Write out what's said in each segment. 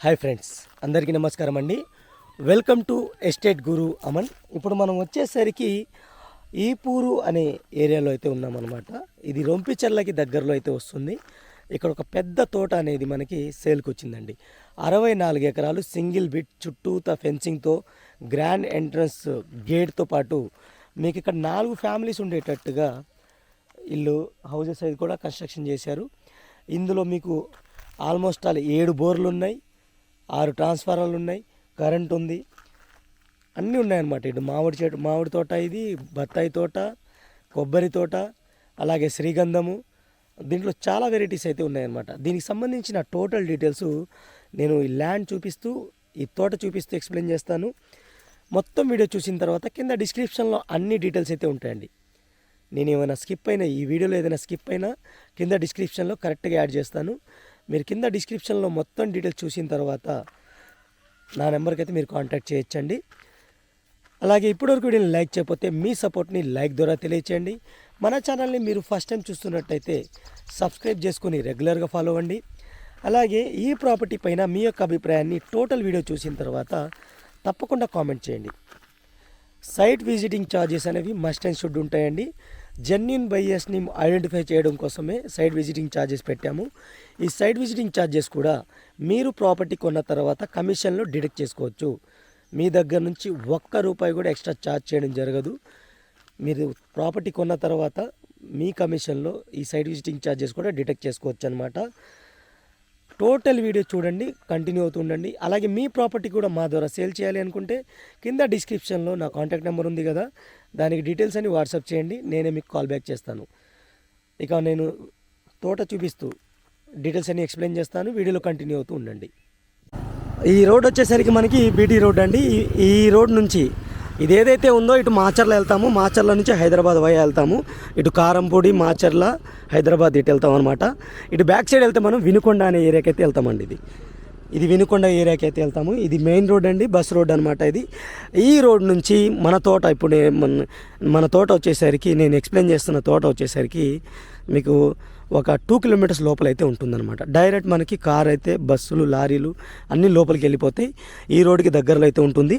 Hi friends, అందరికీ నమస్కారం అండి. వెల్కమ్ టు ఎస్టేట్ గురు అమన్. ఇప్పుడు మనం వచ్చేసరికి ఈపూరు అనే ఏరియాలో అయితే ఉన్నామన్నమాట. ఇది రొంపిచెర్లకి దగ్గరలో అయితే వస్తుంది. ఇక్కడ ఒక పెద్ద తోట అనేది మనకి సేల్కి వచ్చిందండి. 64 ఎకరాలు సింగిల్ బిట్ చుట్టూత ఫెన్సింగ్తో గ్రాండ్ ఎంట్రన్స్ గేట్తో పాటు మీకు ఇక్కడ 4 ఫ్యామిలీస్ ఉండేటట్టుగా ఇల్లు హౌజెస్ అయితే కూడా కన్స్ట్రక్షన్ చేశారు. ఇందులో మీకు ఆల్మోస్ట్ 7 బోర్లు ఉన్నాయి, 6 ట్రాన్స్ఫార్మర్లు ఉన్నాయి, కరెంట్ ఉంది, అన్నీ ఉన్నాయన్నమాట. ఇటు మామిడి తోట, ఇది బత్తాయి తోట, కొబ్బరి తోట, అలాగే శ్రీగంధము. దీంట్లో చాలా వెరైటీస్ అయితే ఉన్నాయన్నమాట. దీనికి సంబంధించిన టోటల్ డీటెయిల్స్ నేను ఈ ల్యాండ్ చూపిస్తూ, ఈ తోట చూపిస్తూ ఎక్స్ప్లెయిన్ చేస్తాను. మొత్తం వీడియో చూసిన తర్వాత కింద డిస్క్రిప్షన్లో అన్ని డీటెయిల్స్ అయితే ఉంటాయండి. నేను ఏమైనా స్కిప్ అయినా, ఈ వీడియోలో ఏదైనా స్కిప్ అయినా కింద డిస్క్రిప్షన్లో కరెక్ట్గా యాడ్ చేస్తాను. మీరు కింద డిస్క్రిప్షన్లో మొత్తం డీటెయిల్స్ చూసిన తర్వాత నా నెంబర్కి అయితే మీరు కాంటాక్ట్ చేయొచ్చండి. అలాగే ఇప్పటివరకు వీడియోని లైక్ చేయకపోతే మీ సపోర్ట్ని లైక్ ద్వారా తెలియచేయండి. మన ఛానల్ని మీరు ఫస్ట్ టైం చూస్తున్నట్టయితే సబ్స్క్రైబ్ చేసుకొని రెగ్యులర్గా ఫాలో అవ్వండి. అలాగే ఈ ప్రాపర్టీ పైన మీ యొక్క అభిప్రాయాన్ని టోటల్ వీడియో చూసిన తర్వాత తప్పకుండా కామెంట్ చేయండి. సైట్ విజిటింగ్ ఛార్జెస్ అనేవి మస్ట్ అండ్ షుడ్ ఉంటాయండి. జెన్యూన్ బయ్యర్స్ని ఐడెంటిఫై చేయడం కోసమే సైట్ విజిటింగ్ ఛార్జెస్ పెట్టాము. ఈ సైట్ విజిటింగ్ ఛార్జెస్ కూడా మీరు ప్రాపర్టీ కొన్న తర్వాత కమిషన్లో డిడక్ట్ చేసుకోవచ్చు. మీ దగ్గర నుంచి ₹1 కూడా ఎక్స్ట్రా ఛార్జ్ చేయడం జరగదు. మీరు ప్రాపర్టీ కొన్న తర్వాత మీ కమిషన్లో ఈ సైట్ విజిటింగ్ ఛార్జెస్ కూడా డిడక్ట్ చేసుకోవచ్చు అనమాట. టోటల్ వీడియో చూడండి, కంటిన్యూ అవుతుండండి. అలాగే మీ ప్రాపర్టీ కూడా మా ద్వారా సేల్ చేయాలి అనుకుంటే కింద డిస్క్రిప్షన్లో నా కాంటాక్ట్ నెంబర్ ఉంది కదా, దానికి డీటెయిల్స్ అన్ని వాట్సాప్ చేయండి, నేనే మీకు కాల్ బ్యాక్ చేస్తాను. ఇక నేను తోట చూపిస్తూ డీటెయిల్స్ అన్ని ఎక్స్ప్లెయిన్ చేస్తాను. వీడియోలో కంటిన్యూ అవుతూ ఉండండి. ఈ రోడ్ వచ్చేసరికి మనకి బీటీ రోడ్ అండి. ఈ రోడ్ నుంచి ఇది ఏదైతే ఉందో ఇటు మాచర్ల వెళ్తాము, మాచర్ల నుంచి హైదరాబాద్ వయ వెళ్తాము. ఇటు కారంపూడి, మాచర్ల, హైదరాబాద్ ఇటు వెళ్తాం అనమాట. ఇటు బ్యాక్ సైడ్ వెళ్తే మనం వినుకొండ అనే ఏరియాకి అయితే వెళ్తామండి. ఇది వినుకొండ ఏరియాకి అయితే వెళ్తాము. ఇది మెయిన్ రోడ్ అండి, బస్ రోడ్ అనమాట. ఈ రోడ్ నుంచి మన తోట, ఇప్పుడు మన తోట వచ్చేసరికి, నేను ఎక్స్ప్లెయిన్ చేస్తున్న తోట వచ్చేసరికి మీకు ఒక 2 కిలోమీటర్స్ లోపలైతే ఉంటుందన్నమాట. డైరెక్ట్ మనకి కార్ అయితే, బస్సులు, లారీలు అన్నీ లోపలికి వెళ్ళిపోతాయి. ఈ రోడ్డుకి దగ్గరలో అయితే ఉంటుంది.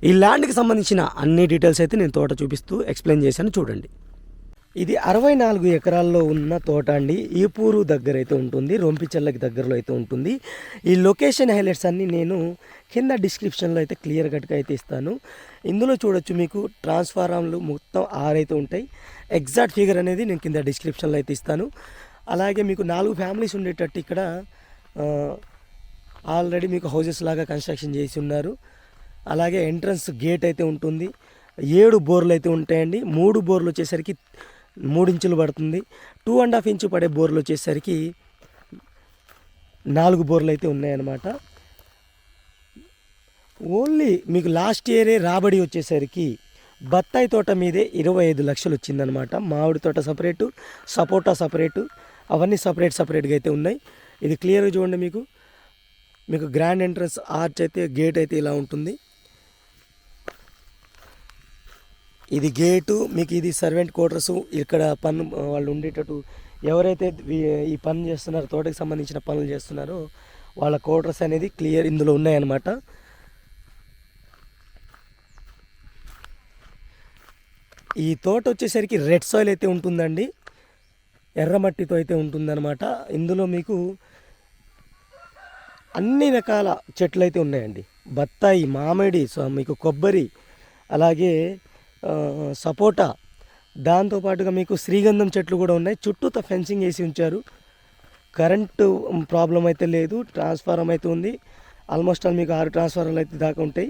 ఈ ల్యాండ్కి సంబంధించిన అన్ని డీటెయిల్స్ అయితే నేను తోట చూపిస్తూ ఎక్స్ప్లెయిన్ చేశాను, చూడండి. ఇది 64 ఎకరాల్లో ఉన్న తోట అండి. ఈపూరు దగ్గర అయితే ఉంటుంది, రొంపిచెర్లకి దగ్గరలో అయితే ఉంటుంది. ఈ లొకేషన్ హైలైట్స్ అన్నీ నేను కింద డిస్క్రిప్షన్లో అయితే క్లియర్ కట్గా అయితే ఇస్తాను. ఇందులో చూడొచ్చు, మీకు ట్రాన్స్ఫార్మర్లు మొత్తం 6 అయితే ఉంటాయి. ఎగ్జాక్ట్ ఫిగర్ అనేది నేను కింద డిస్క్రిప్షన్లో అయితే ఇస్తాను. అలాగే మీకు 4 ఫ్యామిలీస్ ఉండేటట్టు ఇక్కడ ఆల్రెడీ మీకు హౌజెస్ లాగా కన్స్ట్రక్షన్ చేసి ఉన్నారు. అలాగే ఎంట్రన్స్ గేట్ అయితే ఉంటుంది. 7 బోర్లు అయితే ఉంటాయండి. 3 బోర్లు వచ్చేసరికి 3 ఇంచులు పడుతుంది. 2.5 ఇంచు పడే బోర్లు వచ్చేసరికి 4 బోర్లు అయితే ఉన్నాయన్నమాట. ఓన్లీ మీకు లాస్ట్ ఇయరే రాబడి వచ్చేసరికి బత్తాయి తోట మీదే 25 లక్షలు వచ్చిందనమాట. మామిడి తోట సపరేటు, సపోటా సపరేటు, అవన్నీ సపరేట్గా అయితే ఉన్నాయి. ఇది క్లియర్గా చూడండి. మీకు గ్రాండ్ ఎంట్రన్స్ ఆర్చ్ అయితే, గేట్ అయితే ఇలా ఉంటుంది. ఇది గేటు, మీకు ఇది సర్వెంట్ క్వార్టర్స్. ఇక్కడ పన్ను వాళ్ళు ఉండేటట్టు, ఎవరైతే ఈ పనులు చేస్తున్నారో, తోటకి సంబంధించిన పనులు చేస్తున్నారో వాళ్ళ క్వార్టర్స్ అనేది క్లియర్ ఇందులో ఉన్నాయన్నమాట. ఈ తోట వచ్చేసరికి రెడ్ సాయిల్ అయితే ఉంటుందండి, ఎర్రమట్టితో అయితే ఉంటుందన్నమాట. ఇందులో మీకు అన్ని రకాల చెట్లు అయితే ఉన్నాయండి. బత్తాయి, మామిడి, మీకు కొబ్బరి, అలాగే సపోటా, దాంతోపాటుగా మీకు శ్రీగంధం చెట్లు కూడా ఉన్నాయి. చుట్టూతో ఫెన్సింగ్ వేసి ఉంచారు. కరెంటు ప్రాబ్లం అయితే లేదు. ట్రాన్స్ఫార్మర్ అయితే ఉంది. ఆల్మోస్ట్ మీకు 6 ట్రాన్స్ఫార్మర్లు అయితే దాకా ఉంటాయి.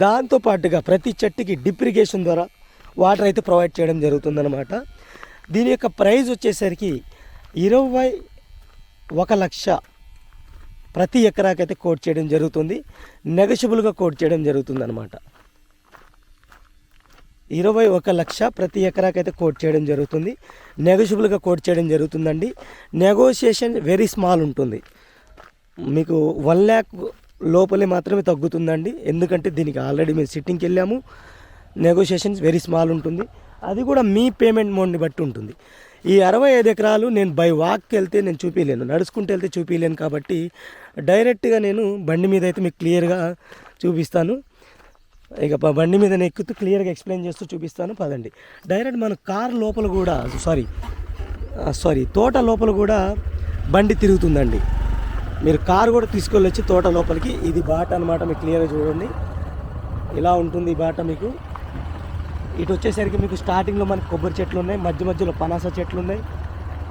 దాంతోపాటుగా ప్రతి చెట్టుకి డ్రిప్ ఇరిగేషన్ ద్వారా వాటర్ అయితే ప్రొవైడ్ చేయడం జరుగుతుందన్నమాట. దీని యొక్క ప్రైస్ వచ్చేసరికి 21 లక్ష ప్రతి ఎకరాకైతే కోట్ చేయడం జరుగుతుంది. నెగోషియబుల్గా కోట్ చేయడం జరుగుతుంది అనమాట. 21 లక్ష ప్రతి ఎకరాకైతే కోట్ చేయడం జరుగుతుంది. నెగోషియబుల్గా కోట్ చేయడం జరుగుతుందండి. నెగోషియేషన్ వెరీ స్మాల్ ఉంటుంది. మీకు 1 lakh లోపలే మాత్రమే తగ్గుతుందండి. ఎందుకంటే దీనికి ఆల్రెడీ మేము సిట్టింగ్కి వెళ్ళాము. నెగోషియేషన్స్ వెరీ స్మాల్ ఉంటుంది. అది కూడా మీ పేమెంట్ మోడ్ని బట్టి ఉంటుంది. ఈ 65 ఎకరాలు నేను బై వాక్కి వెళ్తే నేను చూపించలేను, నడుచుకుంటూ వెళ్తే చూపించలేను. కాబట్టి డైరెక్ట్గా నేను బండి మీద అయితే మీకు క్లియర్గా చూపిస్తాను. ఇక బండి మీద ఎక్కుతూ క్లియర్గా ఎక్స్ప్లెయిన్ చేస్తూ చూపిస్తాను. పదండి. డైరెక్ట్ మన కార్ లోపల కూడా తోట లోపల కూడా బండి తిరుగుతుందండి. మీరు కారు కూడా తీసుకెళ్ళొచ్చి తోట లోపలికి. ఇది బాట అనమాట, మీకు క్లియర్గా చూడండి. ఇలా ఉంటుంది ఈ బాట మీకు. ఇటు వచ్చేసరికి మీకు స్టార్టింగ్లో మనకి కొబ్బరి చెట్లు ఉన్నాయి, మధ్య మధ్యలో పనాస చెట్లు ఉన్నాయి,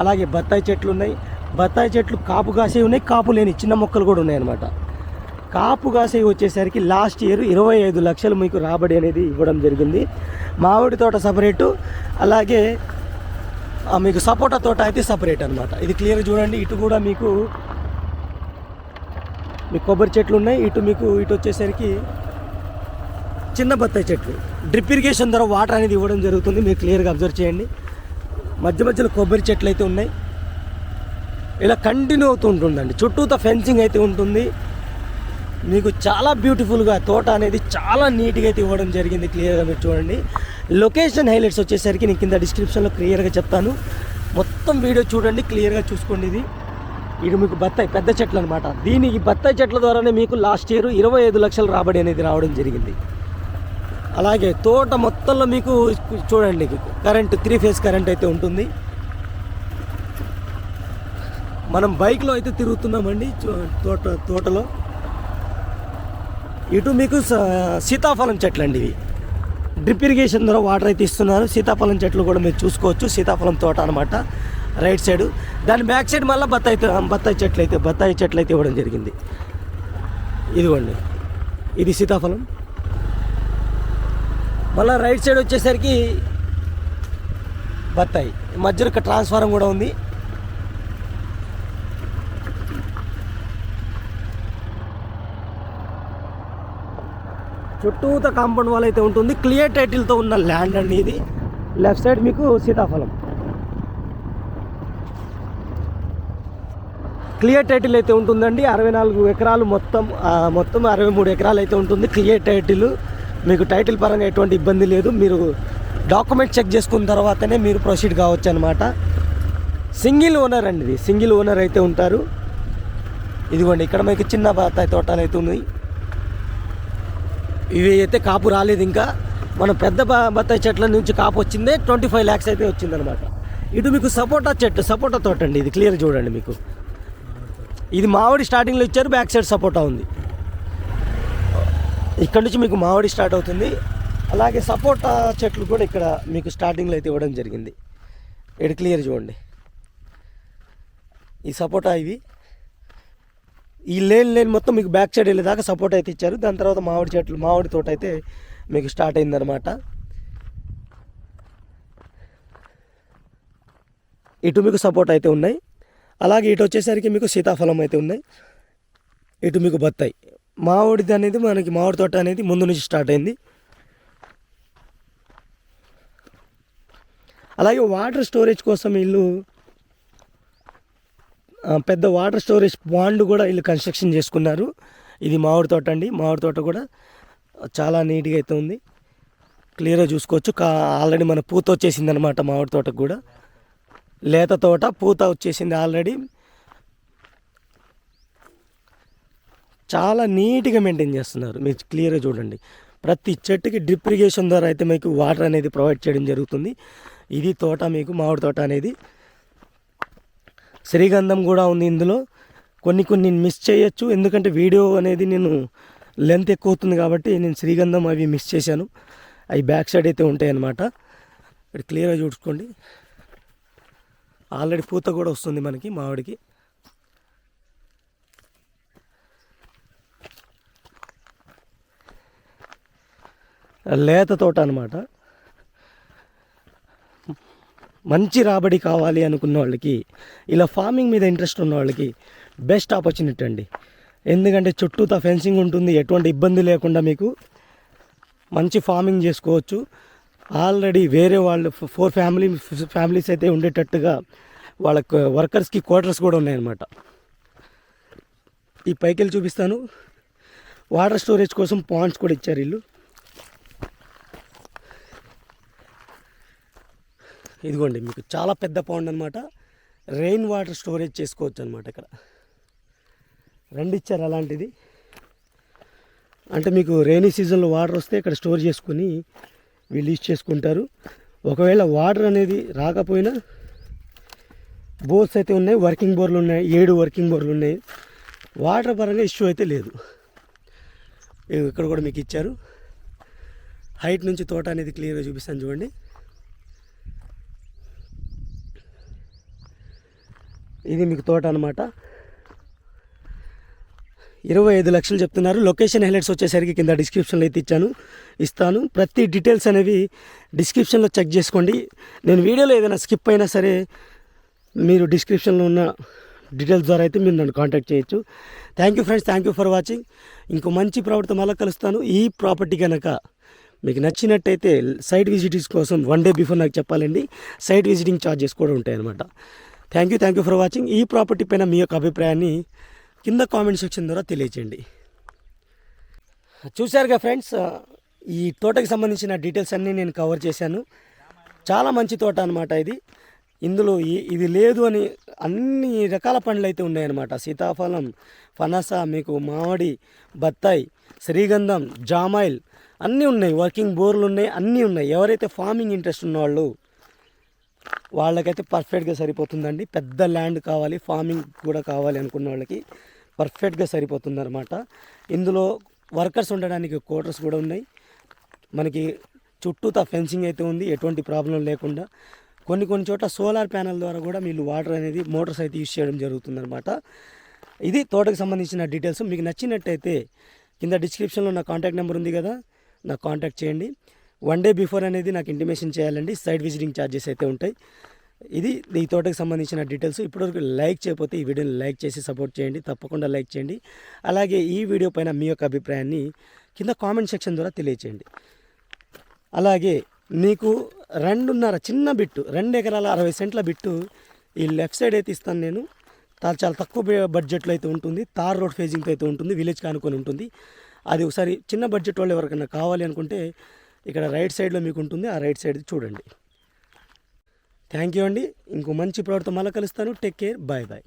అలాగే బత్తాయి చెట్లు ఉన్నాయి. బత్తాయి చెట్లు కాపు కాసేవి ఉన్నాయి, కాపు లేని చిన్న మొక్కలు కూడా ఉన్నాయన్నమాట. కాపు కాసేవి వచ్చేసరికి లాస్ట్ ఇయర్ 25 లక్షలు మీకు రాబడి అనేది ఇవ్వడం జరిగింది. మామిడి తోట సపరేటు, అలాగే మీకు సపోటా తోట అయితే సపరేట్ అనమాట. ఇది క్లియర్గా చూడండి. ఇటు కూడా మీకు కొబ్బరి చెట్లు ఉన్నాయి. ఇటు వచ్చేసరికి చిన్న బత్తాయి చెట్లు. డ్రిప్ ఇరిగేషన్ ద్వారా వాటర్ అనేది ఇవ్వడం జరుగుతుంది. మీరు క్లియర్గా అబ్జర్వ్ చేయండి. మధ్య మధ్యలో కొబ్బరి చెట్లు అయితే ఉన్నాయి. ఇలా కంటిన్యూ అవుతూ ఉంటుందండి. చుట్టూతో ఫెన్సింగ్ అయితే ఉంటుంది. మీకు చాలా బ్యూటిఫుల్గా తోట అనేది చాలా నీట్గా అయితే ఇవ్వడం జరిగింది. క్లియర్గా మీరు చూడండి. లొకేషన్ హైలైట్స్ వచ్చేసరికి నేను కింద డిస్క్రిప్షన్లో క్లియర్గా చెప్తాను. మొత్తం వీడియో చూడండి, క్లియర్గా చూసుకోండి. ఇది మీకు బత్తాయి పెద్ద చెట్లు అనమాట. దీనికి బత్తాయి చెట్ల ద్వారానే మీకు లాస్ట్ ఇయర్ 25 లక్షలు రాబడి అనేది రావడం జరిగింది. అలాగే తోట మొత్తంలో మీకు చూడండి కరెంట్ 3 ఫేజ్ కరెంట్ అయితే ఉంటుంది. మనం బైక్లో అయితే తిరుగుతున్నామండి తోటలో. ఇటు మీకు సీతాఫలం చెట్లు అండి. ఇవి డ్రిప్ ఇరిగేషన్ ద్వారా వాటర్ అయితే ఇస్తున్నారు. సీతాఫలం చెట్లు కూడా మీరు చూసుకోవచ్చు. సీతాఫలం తోట అనమాట రైట్ సైడ్. దాని బ్యాక్ సైడ్ మళ్ళీ బత్తాయి చెట్లు అయితే ఇవ్వడం జరిగింది. ఇదిగోండి, ఇది సీతాఫలం. మళ్ళీ రైట్ సైడ్ వచ్చేసరికి బత్తాయి. మధ్యలో ఒక ట్రాన్స్ఫారం కూడా ఉంది. చుట్టూత కాంపౌండ్ వాల్ అయితే ఉంటుంది. క్లియర్ టైటిల్తో ఉన్న ల్యాండ్ అండి ఇది. లెఫ్ట్ సైడ్ మీకు సీతాఫలం. క్లియర్ టైటిల్ అయితే ఉంటుందండి. 64 ఎకరాలు మొత్తం 63 ఎకరాలు అయితే ఉంటుంది. Clear title. మీకు టైటిల్ పరంగా ఎటువంటి ఇబ్బంది లేదు. మీరు డాక్యుమెంట్ చెక్ చేసుకున్న తర్వాతనే మీరు ప్రొసీడ్ కావచ్చు అనమాట. సింగిల్ ఓనర్ అండి ఇది. సింగిల్ ఓనర్ అయితే ఉంటారు. ఇదిగోండి, ఇక్కడ మీకు చిన్న బత్తాయి తోటలు అయితే ఉన్నాయి. ఇవి అయితే కాపు రాలేదు ఇంకా. మనం పెద్ద బత్తాయి చెట్ల నుంచి కాపు వచ్చిందే 25 lakhs అయితే వచ్చిందనమాట. ఇటు మీకు సపోటా తోట అండి. ఇది క్లియర్ చూడండి. మీకు ఇది మామిడి స్టార్టింగ్లో ఇచ్చారు. బ్యాక్ సైడ్ సపోటా ఉంది. ఇక్కడ నుంచి మీకు మామిడి స్టార్ట్ అవుతుంది. అలాగే సపోటా చెట్లు కూడా ఇక్కడ మీకు స్టార్టింగ్లో అయితే ఇవ్వడం జరిగింది. ఇక్కడ క్లియర్ చూడండి. ఈ సపోటా ఇవి ఈ లేన్ మొత్తం మీకు బ్యాక్ సైడ్ వెళ్ళేదాకా సపోటా అయితే ఇచ్చారు. దాని తర్వాత మామిడి తోట అయితే మీకు స్టార్ట్ అయిందనమాట. ఇటు మీకు సపోటా అయితే ఉన్నాయి. అలాగే ఇటు వచ్చేసరికి మీకు సీతాఫలం అయితే ఉన్నాయి. ఇటు మీకు బత్తాయి. మామిడి తోట అనేది ముందు నుంచి స్టార్ట్ అయింది. అలాగే వాటర్ స్టోరేజ్ కోసం వీళ్ళు పెద్ద వాటర్ స్టోరేజ్ పాండ్ కూడా వీళ్ళు కన్స్ట్రక్షన్ చేసుకున్నారు. ఇది మామిడి తోట అండి. మామిడి తోట కూడా చాలా నీట్గా అయితే ఉంది. క్లియర్గా చూసుకోవచ్చు. ఆల్రెడీ మన పూత వచ్చేసింది అనమాట. మామిడి తోటకు కూడా లేత తోట, పూత వచ్చేసింది ఆల్రెడీ. చాలా నీట్గా మెయింటైన్ చేస్తున్నారు. మీరు క్లియర్గా చూడండి. ప్రతి చెట్టుకి డ్రిప్ ఇరిగేషన్ ద్వారా అయితే మీకు వాటర్ అనేది ప్రొవైడ్ చేయడం జరుగుతుంది. ఇది తోట మీకు మామిడి తోట అనేది. శ్రీగంధం కూడా ఉంది ఇందులో. కొన్ని మిస్ చేయొచ్చు, ఎందుకంటే వీడియో అనేది నేను లెంత్ ఎక్కువ అవుతుంది కాబట్టి నేను శ్రీగంధం అవి మిస్ చేశాను. అవి బ్యాక్ సైడ్ అయితే ఉంటాయి అన్నమాట. ఇక్కడ క్లియర్గా చూసుకోండి. ఆల్రెడీ పూత కూడా వస్తుంది మనకి మామిడికి. లేత తోట అనమాట. మంచి రాబడి కావాలి అనుకున్న వాళ్ళకి, ఇలా ఫార్మింగ్ మీద ఇంట్రెస్ట్ ఉన్న వాళ్ళకి బెస్ట్ ఆపర్చునిటీ అండి. ఎందుకంటే చుట్టూతా ఫెన్సింగ్ ఉంటుంది. ఎటువంటి ఇబ్బంది లేకుండా మీకు మంచి ఫార్మింగ్ చేసుకోవచ్చు. ఆల్రెడీ వేరే వాళ్ళు 4 ఫ్యామిలీస్ అయితే ఉండేటట్టుగా వాళ్ళకు వర్కర్స్కి క్వార్టర్స్ కూడా ఉన్నాయన్నమాట. ఈ పైకి చూపిస్తాను. వాటర్ స్టోరేజ్ కోసం పాండ్స్ కూడా ఇచ్చారు వీళ్ళు. ఇదిగోండి, మీకు చాలా పెద్ద పాండ్ అనమాట. రెయిన్ వాటర్ స్టోరేజ్ చేసుకోవచ్చు అనమాట. ఇక్కడ రెండు ఇచ్చారు అలాంటిది. అంటే మీకు రైనీ సీజన్లో వాటర్ వస్తే ఇక్కడ స్టోర్ చేసుకుని వీళ్ళు యూజ్ చేసుకుంటారు. ఒకవేళ వాటర్ అనేది రాకపోయినా బోర్స్ అయితే ఉన్నాయి, వర్కింగ్ బోర్లు ఉన్నాయి, 7 వర్కింగ్ బోర్లు ఉన్నాయి. వాటర్ పరంగా ఇష్యూ అయితే లేదు. ఇక్కడ కూడా మీకు ఇచ్చారు. హైట్ నుంచి తోట అనేది క్లియర్గా చూపిస్తాను చూడండి. ఇది మీకు తోట అనమాట. 25 లక్షలు చెప్తున్నారు. లొకేషన్ హైలైట్స్ వచ్చేసరికి కింద డిస్క్రిప్షన్లో అయితే ఇస్తాను. ప్రతి డీటెయిల్స్ అనేవి డిస్క్రిప్షన్లో చెక్ చేసుకోండి. నేను వీడియోలో ఏదైనా స్కిప్ అయినా సరే మీరు డిస్క్రిప్షన్లో ఉన్న డీటెయిల్స్ ద్వారా అయితే మీరు నన్ను కాంటాక్ట్ చేయొచ్చు. Thank you friends, thank you for watching. ఇంకో మంచి ప్రాపర్టీతో మళ్ళీ కలుస్తాను. ఈ ప్రాపర్టీ కనుక మీకు నచ్చినట్టయితే సైట్ విజిటింగ్స్ కోసం 1 డే బిఫోర్ నాకు చెప్పాలండి. సైట్ విజిటింగ్ ఛార్జెస్ కూడా ఉంటాయి అన్నమాట. Thank you for watching. ఈ ప్రాపర్టీ పైన మీ యొక్క అభిప్రాయాన్ని కింద కామెంట్ సెక్షన్ ద్వారా తెలియచేయండి. చూశారుగా ఫ్రెండ్స్, ఈ తోటకి సంబంధించిన డీటెయిల్స్ అన్నీ నేను కవర్ చేశాను. చాలా మంచి తోట అనమాట ఇది. ఇందులో ఇది లేదు అని అన్ని రకాల పండ్లు అయితే ఉన్నాయన్నమాట. సీతాఫలం, పనస, మీకు మామిడి, బత్తాయి, శ్రీగంధం, జామాయిల్ అన్నీ ఉన్నాయి. వర్కింగ్ బోర్లు ఉన్నాయి, అన్నీ ఉన్నాయి. ఎవరైతే ఫార్మింగ్ ఇంట్రెస్ట్ ఉన్నవాళ్ళు వాళ్ళకైతే పర్ఫెక్ట్గా సరిపోతుందండి. పెద్ద ల్యాండ్ కావాలి, ఫార్మింగ్ కూడా కావాలి అనుకున్న వాళ్ళకి పర్ఫెక్ట్గా సరిపోతుంది అనమాట. ఇందులో వర్కర్స్ ఉండడానికి క్వార్టర్స్ కూడా ఉన్నాయి. మనకి చుట్టూతా ఫెన్సింగ్ అయితే ఉంది, ఎటువంటి ప్రాబ్లం లేకుండా. కొన్ని చోట్ల సోలార్ ప్యానల్ ద్వారా కూడా మీరు వాటర్ అనేది మోటార్స్ అయితే యూజ్ చేయడం జరుగుతుందన్నమాట. ఇది తోటకు సంబంధించిన డీటెయిల్స్. మీకు నచ్చినట్టయితే కింద డిస్క్రిప్షన్లో నా కాంటాక్ట్ నెంబర్ ఉంది కదా, నాకు కాంటాక్ట్ చేయండి. 1 డే బిఫోర్ అనేది నాకు ఇంటిమేషన్ చేయాలండి. సైట్ విజిటింగ్ ఛార్జెస్ అయితే ఉంటాయి. ఇది ఈ తోటకు సంబంధించిన డీటెయిల్స్. ఇప్పటివరకు లైక్ చేయకపోతే ఈ వీడియోని లైక్ చేసి సపోర్ట్ చేయండి. తప్పకుండా లైక్ చేయండి. అలాగే ఈ వీడియో పైన మీ యొక్క అభిప్రాయాన్ని కింద కామెంట్ సెక్షన్ ద్వారా తెలియచేయండి. అలాగే మీకు 2.5 చిన్న బిట్టు, 2 ఎకరాల 60 సెంట్ల బిట్టు ఈ లెఫ్ట్ సైడ్ అయితే ఇస్తాను నేను. చాలా తక్కువ బడ్జెట్లో అయితే ఉంటుంది. తార్ రోడ్ ఫేజింగ్తో అయితే ఉంటుంది. విలేజ్కి ఆనుకొని ఉంటుంది. అది ఒకసారి చిన్న బడ్జెట్ వాళ్ళు ఎవరికైనా కావాలి అనుకుంటే ఇక్కడ రైట్ సైడ్లో మీకు ఉంటుంది. ఆ రైట్ సైడ్ చూడండి. థ్యాంక్ యూ అండి. ఇంకో మంచి ప్రోడక్ట్తో మళ్ళీ కలుస్తాను. Take care, bye bye.